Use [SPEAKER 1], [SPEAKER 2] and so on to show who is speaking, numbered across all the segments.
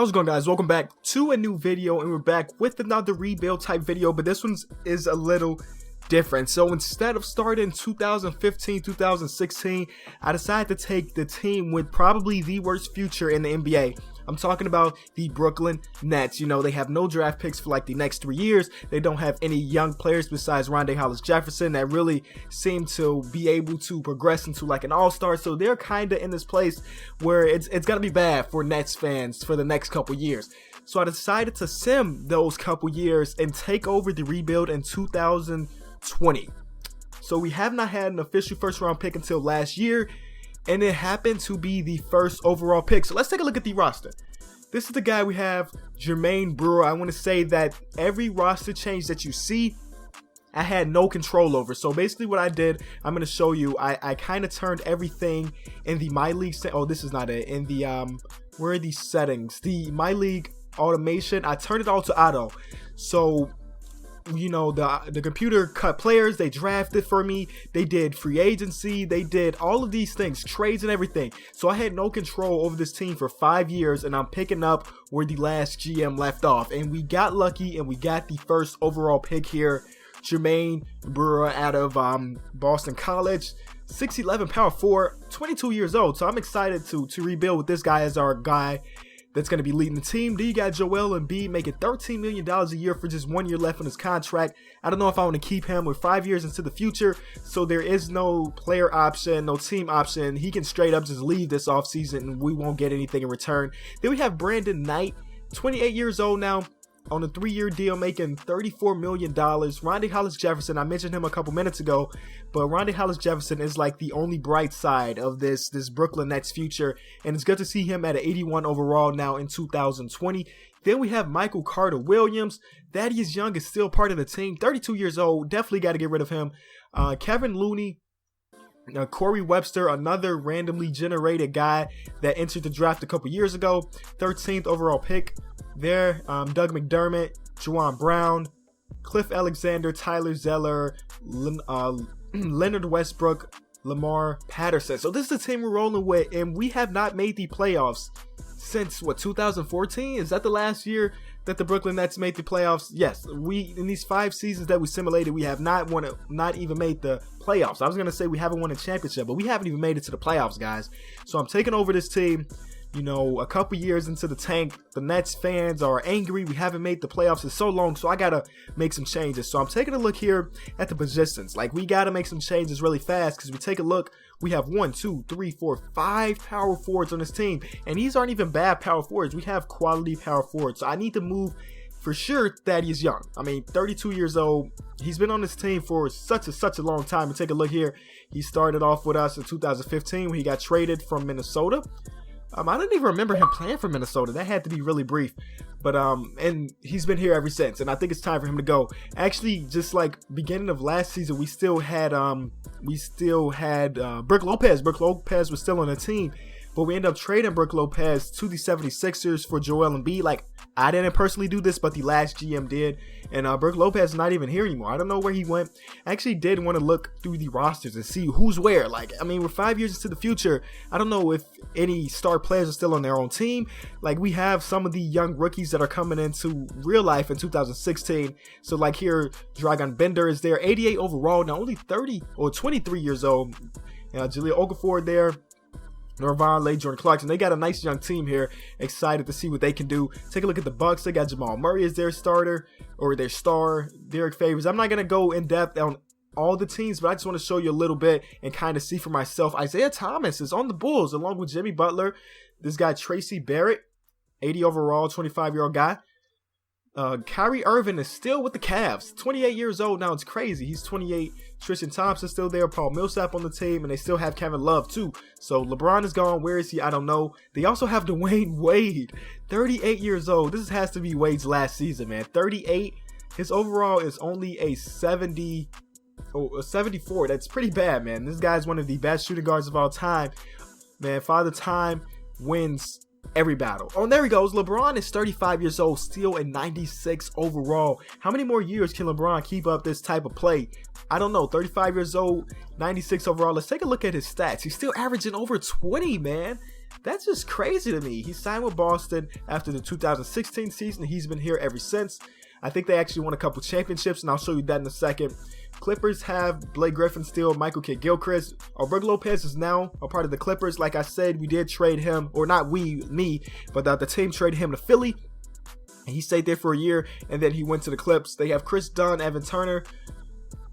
[SPEAKER 1] How's it going, guys? Welcome back to a new video, and we're back with another rebuild type video, but this one is a little different. So instead of starting 2015, 2016, I decided to take the team with probably the worst future in the NBA. I'm talking about the Brooklyn Nets. You know, they have no draft picks for like the next 3 years. They don't have any young players besides Rondae Hollis-Jefferson that really seem to be able to progress into like an all-star. So they're kind of in this place where it's going to be bad for Nets fans for the next couple years. So I decided to sim those couple years and take over the rebuild in 2020. So we have not had an official first round pick until last year, and it happened to be the first overall pick. So let's take a look at the roster. This is the guy we have, Jermaine Brewer. I want to say that every roster change that you see, I had no control over. So basically what I did, I'm going to show you, I kind of turned everything in the MyLeague, oh, this is not it, in the, where are these settings? The MyLeague automation, I turned it all to auto. So you know, the computer cut players, they drafted for me, they did free agency, they did all of these things, trades and everything. So I had no control over this team for 5 years, and I'm picking up where the last GM left off. And we got lucky and we got the first overall pick here, Jermaine Brewer out of Boston College, 6'11", power forward, 22 years old. So I'm excited to rebuild with this guy as our guy that's going to be leading the team. Then you got Joel Embiid making $13 million a year for just 1 year left on his contract. I don't know if I want to keep him with 5 years into the future. So there is no player option, no team option. He can straight up just leave this offseason and we won't get anything in return. Then we have Brandon Knight, 28 years old now, on a 3-year deal making $34 million. Rondae Hollis-Jefferson, I mentioned him a couple minutes ago, but Rondae Hollis-Jefferson is like the only bright side of this Brooklyn Nets future, and it's good to see him at an 81 overall now in 2020. Then we have Michael Carter-Williams. Thaddeus Young is still part of the team, 32 years old, definitely got to get rid of him. Kevin Looney, Corey Webster, another randomly generated guy that entered the draft a couple years ago, 13th overall pick there. Doug McDermott, Juwan Brown, Cliff Alexander, Tyler Zeller, Leonard Westbrook, Lamar Patterson. So this is the team we're rolling with, and we have not made the playoffs since, what, 2014? Is that the last year that the Brooklyn Nets made the playoffs? Yes, we, in these 5 seasons that we simulated, we have not even made the playoffs. I was going to say we haven't won a championship, but we haven't even made it to the playoffs, guys. So I'm taking over this team. You know, a couple years into the tank, the Nets fans are angry. We haven't made the playoffs in so long, so I gotta make some changes. So I'm taking a look here at the positions. Like, we gotta make some changes really fast, because we take a look, we have 1, 2, 3, 4, 5 power forwards on this team, and these aren't even bad power forwards. We have quality power forwards, so I need to move for sure. Thaddeus Young, I mean, 32 years old. He's been on this team for such a long time. And take a look here. He started off with us in 2015 when he got traded from Minnesota. I don't even remember him playing for Minnesota. That had to be really brief. But and he's been here ever since, and I think it's time for him to go. Actually, just like beginning of last season, we still had Brook Lopez. Brook Lopez was still on the team, but we ended up trading Brook Lopez to the 76ers for Joel Embiid. Like, I didn't personally do this, but the last GM did. And Brook Lopez is not even here anymore. I don't know where he went. I actually did want to look through the rosters and see who's where. Like, I mean, we're 5 years into the future. I don't know if any star players are still on their own team. Like, we have some of the young rookies that are coming into real life in 2016. So, like here, Dragan Bender is there, 88 overall, now only 30 or 23 years old. Jahlil Okafor there. Norvon Lay, Jordan Clarkson. They got a nice young team here. Excited to see what they can do. Take a look at the Bucks. They got Jamal Murray as their starter, or their star. Derek Favors. I'm not going to go in depth on all the teams, but I just want to show you a little bit and kind of see for myself. Isaiah Thomas is on the Bulls along with Jimmy Butler. This guy Tracy Barrett, 80 overall, 25-year-old guy. Kyrie Irving is still with the Cavs, 28 years old now. It's crazy. He's 28. Tristan Thompson still there. Paul Millsap on the team, and they still have Kevin Love too. So LeBron is gone. Where is he? I don't know. They also have Dwayne Wade, 38 years old. This has to be Wade's last season, man. 38. His overall is only a 74. That's pretty bad, man. This guy's one of the best shooting guards of all time, man. Father Time wins every battle. Oh, and there he goes. LeBron is 35 years old, still a 96 overall. How many more years can LeBron keep up this type of play? I don't know. 35 years old, 96 overall. Let's take a look at his stats. He's still averaging over 20, man. That's just crazy to me. He signed with Boston after the 2016 season. He's been here ever since. I think they actually won a couple championships, and I'll show you that in a second. Clippers have Blake Griffin still, Michael Kidd-Gilchrist. Albert Lopez is now a part of the Clippers. Like I said, we did trade him, or not me, but the team traded him to Philly. And he stayed there for a year, and then he went to the Clips. They have Chris Dunn, Evan Turner.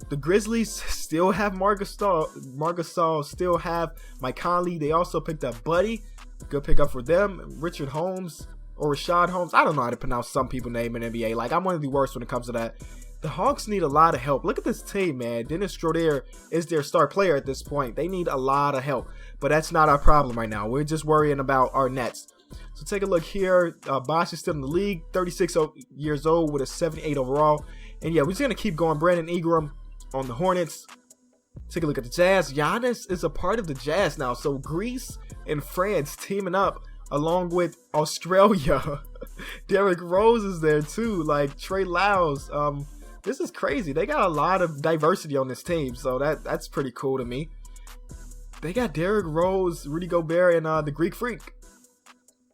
[SPEAKER 1] The Grizzlies still have Marc Gasol, still have Mike Conley. They also picked up Buddy. Good pickup for them. Richard Holmes or Rashad Holmes. I don't know how to pronounce some people's name in NBA. Like, I'm one of the worst when it comes to that. The Hawks need a lot of help. Look at this team, man. Dennis Schroeder is their star player at this point. They need a lot of help, but that's not our problem right now. We're just worrying about our Nets. So take a look here. Bosh is still in the league, 36 years old with a 78 overall. And yeah, we're just going to keep going. Brandon Ingram on the Hornets. Take a look at the Jazz. Giannis is a part of the Jazz now. So Greece and France teaming up along with Australia. Derrick Rose is there too. Like Trey Lyles. This is crazy. They got a lot of diversity on this team. So that's pretty cool to me. They got Derrick Rose, Rudy Gobert, and the Greek Freak.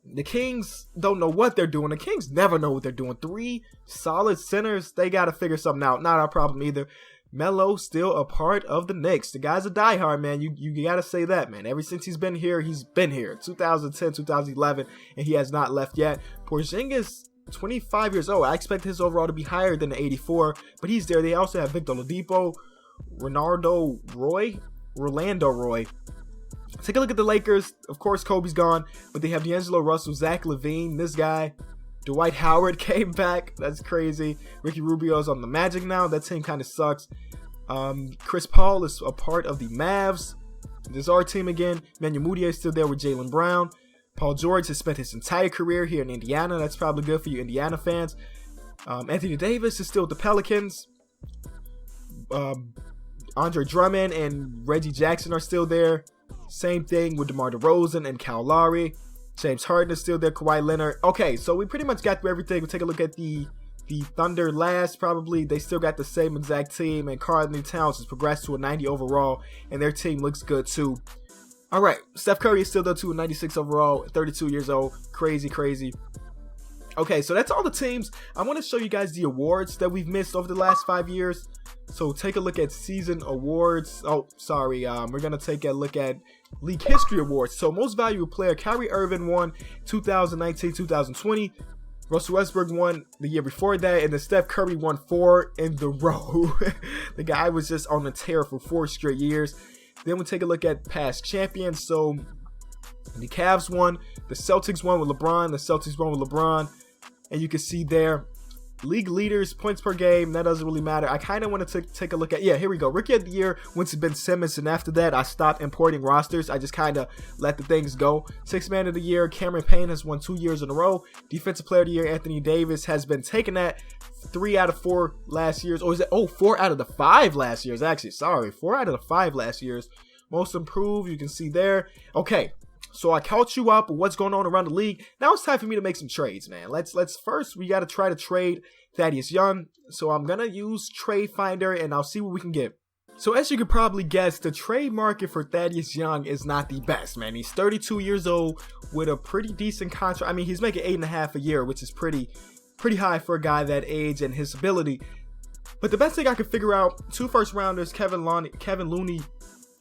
[SPEAKER 1] The Kings don't know what they're doing. The Kings never know what they're doing. 3 solid centers. They got to figure something out. Not our problem either. Melo still a part of the Knicks. The guy's a diehard, man. You got to say that, man. Ever since he's been here, 2010, 2011, and he has not left yet. Porzingis, 25 years old. I expect his overall to be higher than the 84, but he's there. They also have Victor Oladipo, Rolando Roy. Take a look at the Lakers. Of course, Kobe's gone, but they have D'Angelo Russell, Zach LaVine, this guy. Dwight Howard came back. That's crazy. Ricky Rubio's on the Magic now. That team kind of sucks. Chris Paul is a part of the Mavs. This is our team again. Manu Mudiay is still there with Jaylen Brown. Paul George has spent his entire career here in Indiana. That's probably good for you Indiana fans. Anthony Davis is still with the Pelicans. Andre Drummond and Reggie Jackson are still there. Same thing with DeMar DeRozan and Kyle Lowry. James Harden is still there. Kawhi Leonard. Okay, so we pretty much got through everything. We'll take a look at the Thunder last, probably. They still got the same exact team, and Karl-Anthony Towns has progressed to a 90 overall, and their team looks good too. All right, Steph Curry is still there too, 96 overall, 32 years old. Crazy, crazy. Okay, so that's all the teams. I want to show you guys the awards that we've missed over the last 5 years. So take a look at season awards. Oh, sorry. We're going to take a look at league history awards. So most valuable player, Kyrie Irving won 2019-2020. Russell Westbrook won the year before that. And then Steph Curry won 4 in the row. The guy was just on a tear for 4 straight years. Then we'll take a look at past champions. So the Cavs won. The Celtics won with LeBron. And you can see there. League leaders, points per game, that doesn't really matter. I kind of want to take a look at, yeah, here we go. Rookie of the year went to Ben Simmons, and after that, I stopped importing rosters. I just kind of let the things go. Sixth man of the year, Cameron Payne has won 2 years in a row. Defensive player of the year, Anthony Davis has been taking that 3 out of 4 last years. Or is it, 4 out of the 5 last years, actually. Sorry, 4 out of the 5 last years. Most improved, you can see there. Okay. So I caught you up with what's going on around the league. Now it's time for me to make some trades, man. Let's first, we got to try to trade Thaddeus Young. So I'm going to use Trade Finder and I'll see what we can get. So as you could probably guess, the trade market for Thaddeus Young is not the best, man. He's 32 years old with a pretty decent contract. I mean, he's making $8.5 a year, which is pretty high for a guy that age and his ability. But the best thing I could figure out, 2 first rounders, Kevin Looney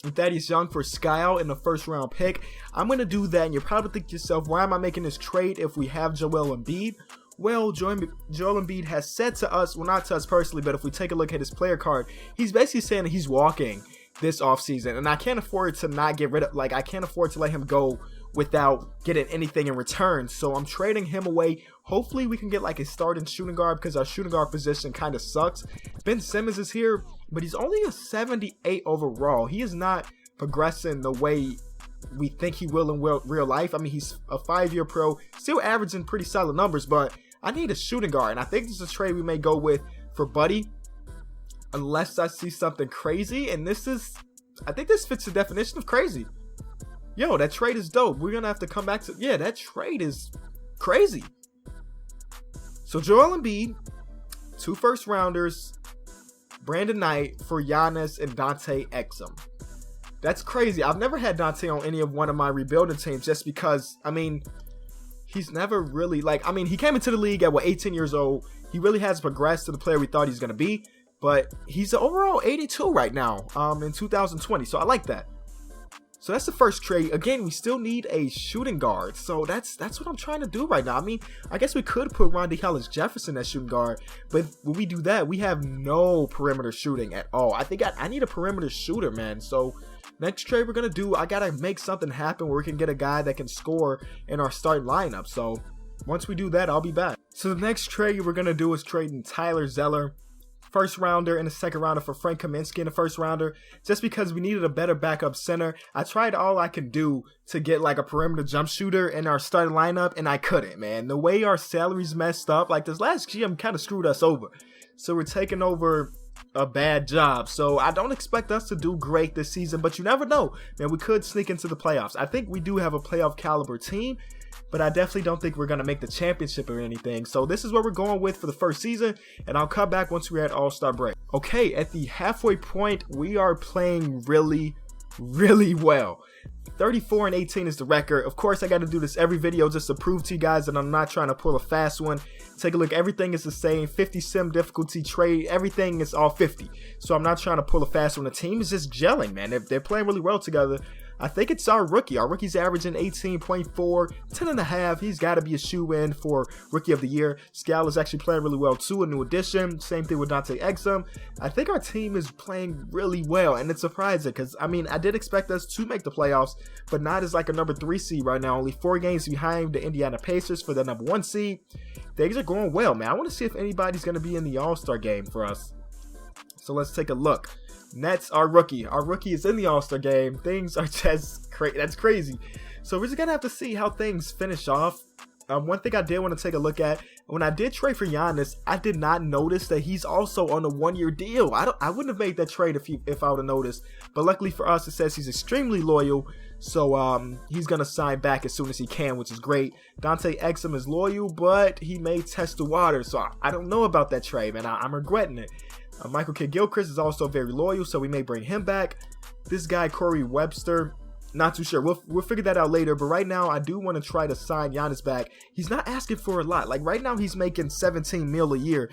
[SPEAKER 1] and Thaddeus Young for Skyle in the first round pick. I'm going to do that, and you're probably thinking to yourself, why am I making this trade if we have Joel Embiid? Well, Joel Embiid has said to us, well, not to us personally, but if we take a look at his player card, he's basically saying that he's walking this offseason, and I can't afford to not get rid of, like, I can't afford to let him go without getting anything in return. So I'm trading him away. Hopefully we can get like a starting shooting guard, because our shooting guard position kind of sucks. Ben Simmons is here, but he's only a 78 overall. He is not progressing the way we think he will in real life. I mean, he's a 5-year pro, still averaging pretty solid numbers, but I need a shooting guard, and I think this is a trade we may go with for Buddy, unless I see something crazy. And I think this fits the definition of crazy. Yo, that trade is dope. We're gonna have to come back to, yeah, that trade is crazy. So Joel Embiid, 2 first rounders, Brandon Knight for Giannis and Dante Exum. That's crazy. I've never had Dante on any of one of my rebuilding teams just because, I mean, he's never really, like, I mean, he came into the league at, 18 years old. He really has progressed to the player we thought he's going to be, but he's an overall 82 right now in 2020, so I like that. So that's the first trade. Again, we still need a shooting guard, so that's what I'm trying to do right now. I mean, I guess we could put Rondae Hollis-Jefferson as shooting guard, but when we do that, we have no perimeter shooting at all. I think I need a perimeter shooter, man, so next trade we're going to do, I got to make something happen where we can get a guy that can score in our starting lineup. So once we do that, I'll be back. So the next trade we're going to do is trading Tyler Zeller, first rounder and a second rounder for Frank Kaminsky in the first rounder, just because we needed a better backup center. I tried all I can do to get like a perimeter jump shooter in our starting lineup, and I couldn't, man. The way our salaries messed up, like this last GM kind of screwed us over. So we're taking over a bad job, so I don't expect us to do great this season, but you never know, man. We could sneak into the playoffs. I think we do have a playoff caliber team, but I definitely don't think we're going to make the championship or anything. So this is what we're going with for the first season, and I'll come back once we're at All-Star break. Okay, at the halfway point, we are playing really well. 34-18 is the record. Of course, I got to do this every video just to prove to you guys that I'm not trying to pull a fast one. Take a look. Everything is the same. 50 sim difficulty trade. Everything is all 50. So I'm not trying to pull a fast one. The team is just gelling, man. They're playing really well together. I think it's our rookie. Our rookie's averaging 18.4, 10.5. He's got to be a shoe-in for Rookie of the Year. Scal is actually playing really well too, a new addition. Same thing with Dante Exum. I think our team is playing really well, and it's surprising because, I mean, I did expect us to make the playoffs, but not as like a number 3 seed right now. Only 4 games behind the Indiana Pacers for the number 1 seed. Things are going well, man. I want to see if anybody's going to be in the All-Star game for us. So let's take a look. Nets, our rookie. Our rookie is in the All-Star game. Things are just crazy. That's crazy. So we're just going to have to see how things finish off. One thing I did want to take a look at, when I did trade for Giannis, I did not notice that he's also on a 1-year deal. I wouldn't have made that trade if I would have noticed. But luckily for us, it says he's extremely loyal. So he's going to sign back as soon as he can, which is great. Dante Exum is loyal, but he may test the water. So I don't know about that trade, man. I'm regretting it. Michael Kidd-Gilchrist is also very loyal, so we may bring him back. This guy, Corey Webster, not too sure. We'll figure that out later. But right now, I do want to try to sign Giannis back. He's not asking for a lot. Like right now, he's making 17 mil a year,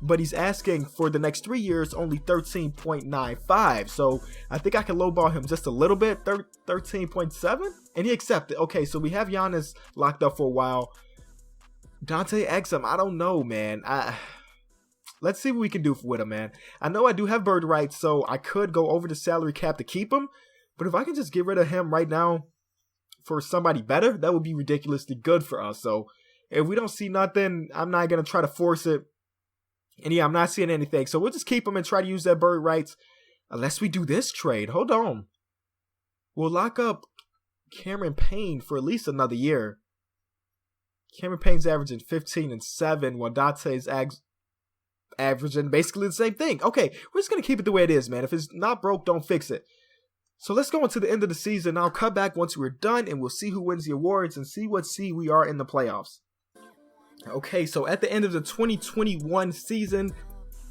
[SPEAKER 1] but he's asking for the next 3 years only 13.95. So I think I can lowball him just a little bit, 13.7, and he accepted. Okay, so we have Giannis locked up for a while. Dante Exum, I don't know, man. Let's see what we can do with him, man. I know I do have bird rights, so I could go over the salary cap to keep him. But if I can just get rid of him right now for somebody better, that would be ridiculously good for us. So if we don't see nothing, I'm not going to try to force it. And yeah, I'm not seeing anything. So we'll just keep him and try to use that bird rights. Unless we do this trade. Hold on. We'll lock up Cameron Payne for at least another year. Cameron Payne's averaging 15 and 7, while Dante's averaging basically the same thing. Okay, we're just going to keep it the way it is, man. If it's not broke, don't fix it. So let's go into the end of the season. I'll cut back once we're done, and we'll see who wins the awards and see what seed we are in the playoffs. Okay, so at the end of the 2021 season,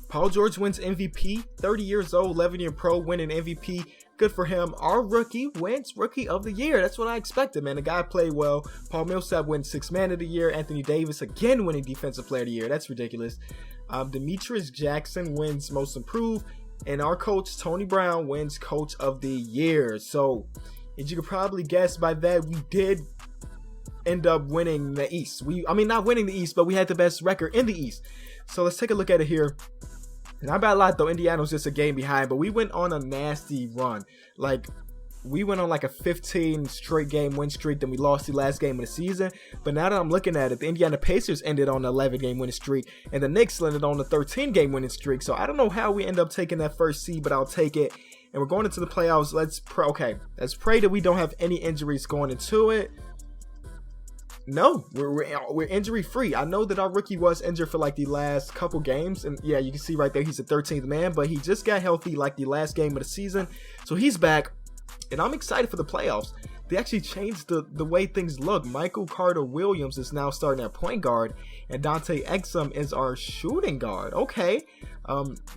[SPEAKER 1] Paul George wins MVP. 30 years old, 11-year pro, winning MVP. Good for him. Our rookie wins Rookie of the Year. That's what I expected, man. The guy played well. Paul Millsap wins 6th Man of the Year. Anthony Davis again winning Defensive Player of the Year. That's ridiculous. Demetrius Jackson wins Most Improved. And our coach, Tony Brown, wins Coach of the Year. So, as you could probably guess by that, we did end up winning the East. I mean, not winning the East, but we had the best record in the East. So, let's take a look at it here. Not by a lot, though. Indiana was just a game behind, but we went on a nasty run. Like, we went on like a 15 straight game win streak, then we lost the last game of the season. But now that I'm looking at it, the Indiana Pacers ended on an 11 game winning streak, and the Knicks ended on a 13 game winning streak. So I don't know how we end up taking that first seed, but I'll take it. And we're going into the playoffs. Let's pray that we don't have any injuries going into it. No, we're injury free. I know that our rookie was injured for like the last couple games, and yeah, you can see right there he's the 13th man, but he just got healthy like the last game of the season, so he's back. And I'm excited for the playoffs. they actually changed the way things look. Michael Carter-Williams is now starting at point guard, and Dante Exum is our shooting guard. Okay,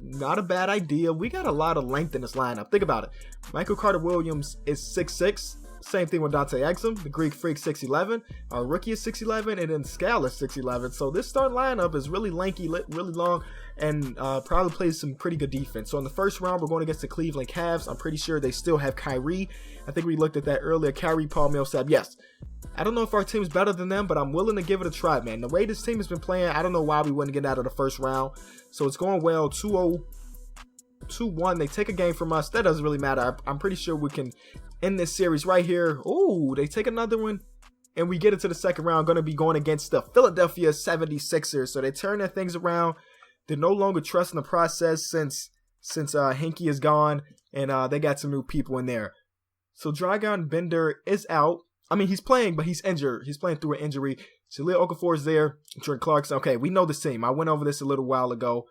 [SPEAKER 1] not a bad idea. We got a lot of length in this lineup. Think about it. Michael Carter-Williams is 6'6". Same thing with Dante Exum, the Greek Freak 6'11", our rookie is 6'11", and then Scal is 6'11". So this starting lineup is really lanky, really long, and probably plays some pretty good defense. So in the first round, we're going against the Cleveland Cavs. I'm pretty sure they still have Kyrie. I think we looked at that earlier. Kyrie, Paul Millsap, yes. I don't know if our team's better than them, but I'm willing to give it a try, man. The way this team has been playing, I don't know why we wouldn't get out of the first round. So it's going well. 2-0, 2-1. They take a game from us. That doesn't really matter. I'm pretty sure we can end this series right here. Ooh, they take another one, and we get into the second round. Going to be going against the Philadelphia 76ers. So they turn their things around. They're no longer trusting the process since Hinkie is gone, and they got some new people in there. So Dragan Bender is out. I mean, he's playing, but he's injured. He's playing through an injury. Jahlil Okafor is there. Jordan Clarkson. Okay, we know this team. I went over this a little while ago.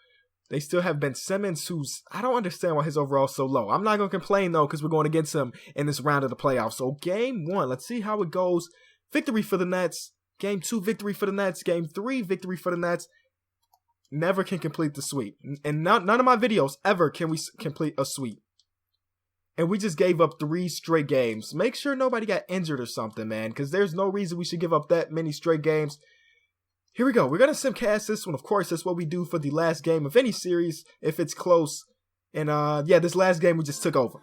[SPEAKER 1] They still have Ben Simmons, who's, I don't understand why his overall is so low. I'm not going to complain, though, because we're going against him in this round of the playoffs. So game 1, let's see how it goes. Victory for the Nets. Game 2, victory for the Nets. Game 3, victory for the Nets. Never can complete the sweep. And none of my videos ever can we complete a sweep. And we just gave up 3 straight games. Make sure nobody got injured or something, man, because there's no reason we should give up that many straight games. Here we go. We're going to simcast this one. Of course, that's what we do for the last game of any series if it's close. And, yeah, this last game we just took over.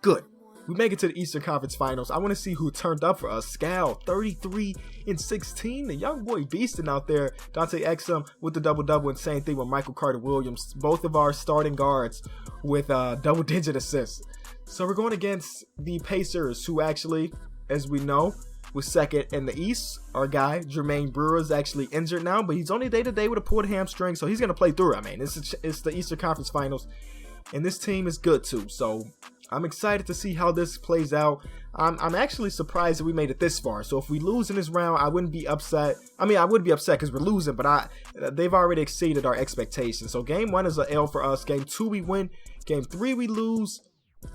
[SPEAKER 1] Good. We make it to the Eastern Conference Finals. I want to see who turned up for us. Scal, 33-16. The young boy beasting out there. Dante Exum with the double-double, and same thing with Michael Carter-Williams. Both of our starting guards with double-digit assists. So we're going against the Pacers, who actually, as we know, was second in the East. Our guy, Jermaine Brewer, is actually injured now, but he's only day-to-day with a pulled hamstring, so he's going to play through. I mean, it's the Eastern Conference Finals, and this team is good too. So I'm excited to see how this plays out. I'm actually surprised that we made it this far. So if we lose in this round, I wouldn't be upset. I mean, I would be upset because we're losing, but they've already exceeded our expectations. So game 1 is an L for us. Game 2 we win. Game 3 we lose.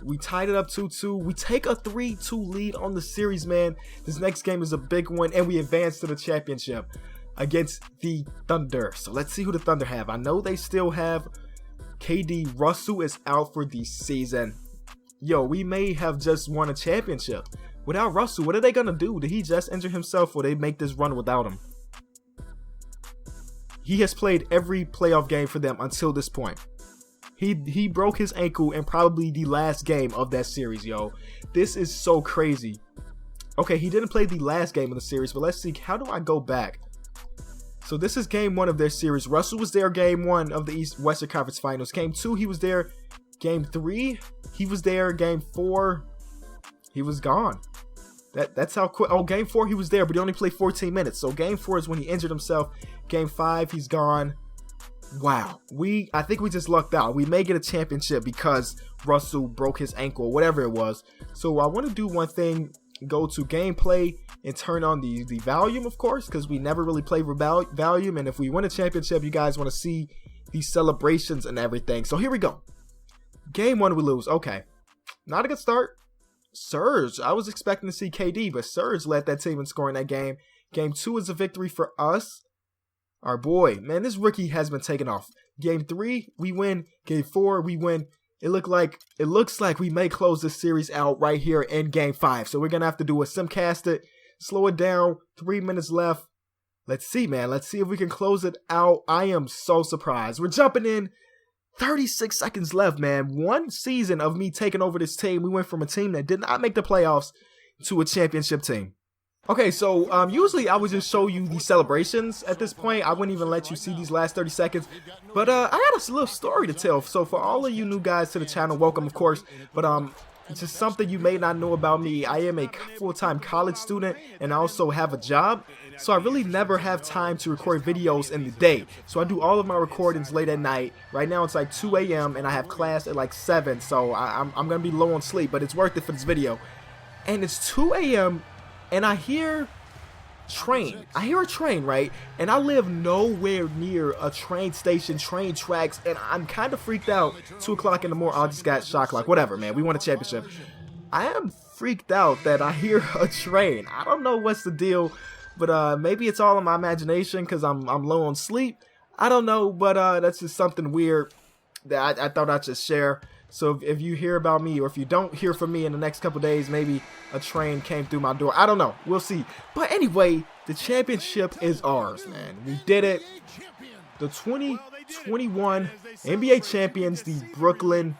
[SPEAKER 1] We tied it up 2-2. We take a 3-2 lead on the series, man. This next game is a big one, and we advance to the championship against the Thunder. So let's see who the Thunder have. I know they still have KD. Russell is out for the season. Yo, we may have just won a championship. Without Russell, what are they going to do? Did he just injure himself, or they make this run without him? He has played every playoff game for them until this point. He broke his ankle in probably the last game of that series, yo. This is so crazy. Okay, he didn't play the last game of the series, but let's see. How do I go back? So this is game 1 of their series. Russell was there game 1 of the Western Conference Finals. Game 2, he was there. Game 3, he was there. Game 4, he was gone. That's how quick. Oh, game 4, he was there, but he only played 14 minutes. So game 4 is when he injured himself. Game 5, he's gone. Wow, I think we just lucked out. We may get a championship because Russell broke his ankle or whatever it was. So I want to do one thing, go to gameplay and turn on the volume, of course, because we never really play volume. And if we win a championship, you guys want to see these celebrations and everything. So here we go. Game 1 we lose. Okay, not a good start. Serge, I was expecting to see KD, but Serge led that team in scoring that game. Game 2 is a victory for us. Our boy, man, this rookie has been taken off. Game 3, we win. Game 4, we win. It looks like we may close this series out right here in Game 5. So we're going to have to do a simcast it, slow it down. 3 minutes left. Let's see, man. Let's see if we can close it out. I am so surprised. We're jumping in. 36 seconds left, man. One season of me taking over this team. We went from a team that did not make the playoffs to a championship team. Okay, so usually I would just show you the celebrations at this point. I wouldn't even let you see these last 30 seconds. But I got a little story to tell. So for all of you new guys to the channel, welcome, of course. But it's just something you may not know about me. I am a full-time college student, and I also have a job. So I really never have time to record videos in the day. So I do all of my recordings late at night. Right now it's like 2 a.m. and I have class at like 7. So I'm going to be low on sleep, but it's worth it for this video. And it's 2 a.m. and I hear train. I hear a train, right? And I live nowhere near a train station, train tracks, and I'm kind of freaked out. 2 o'clock in the morning. I just got shot clock. Whatever, man. We won a championship. I am freaked out that I hear a train. I don't know what's the deal, but maybe it's all in my imagination because I'm low on sleep. I don't know, but that's just something weird that I thought I'd just share. So if you hear about me, or if you don't hear from me in the next couple days, maybe a train came through my door. I don't know. We'll see. But anyway, the championship is ours, man. We did it. The 2021 NBA champions, the Brooklyn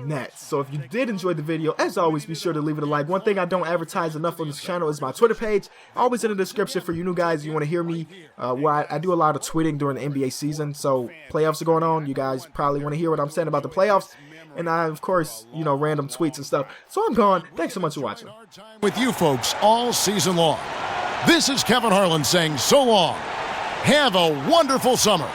[SPEAKER 1] Nets. So if you did enjoy the video, as always, be sure to leave it a like. One thing I don't advertise enough on this channel is my Twitter page. Always in the description for you new guys. You want to hear me, where I do a lot of tweeting during the NBA season. So playoffs are going on. You guys probably want to hear what I'm saying about the playoffs. And I, of course, you know, random tweets and stuff. So I'm gone. Thanks so much for watching.
[SPEAKER 2] With you folks all season long. This is Kevin Harlan saying so long. Have a wonderful summer.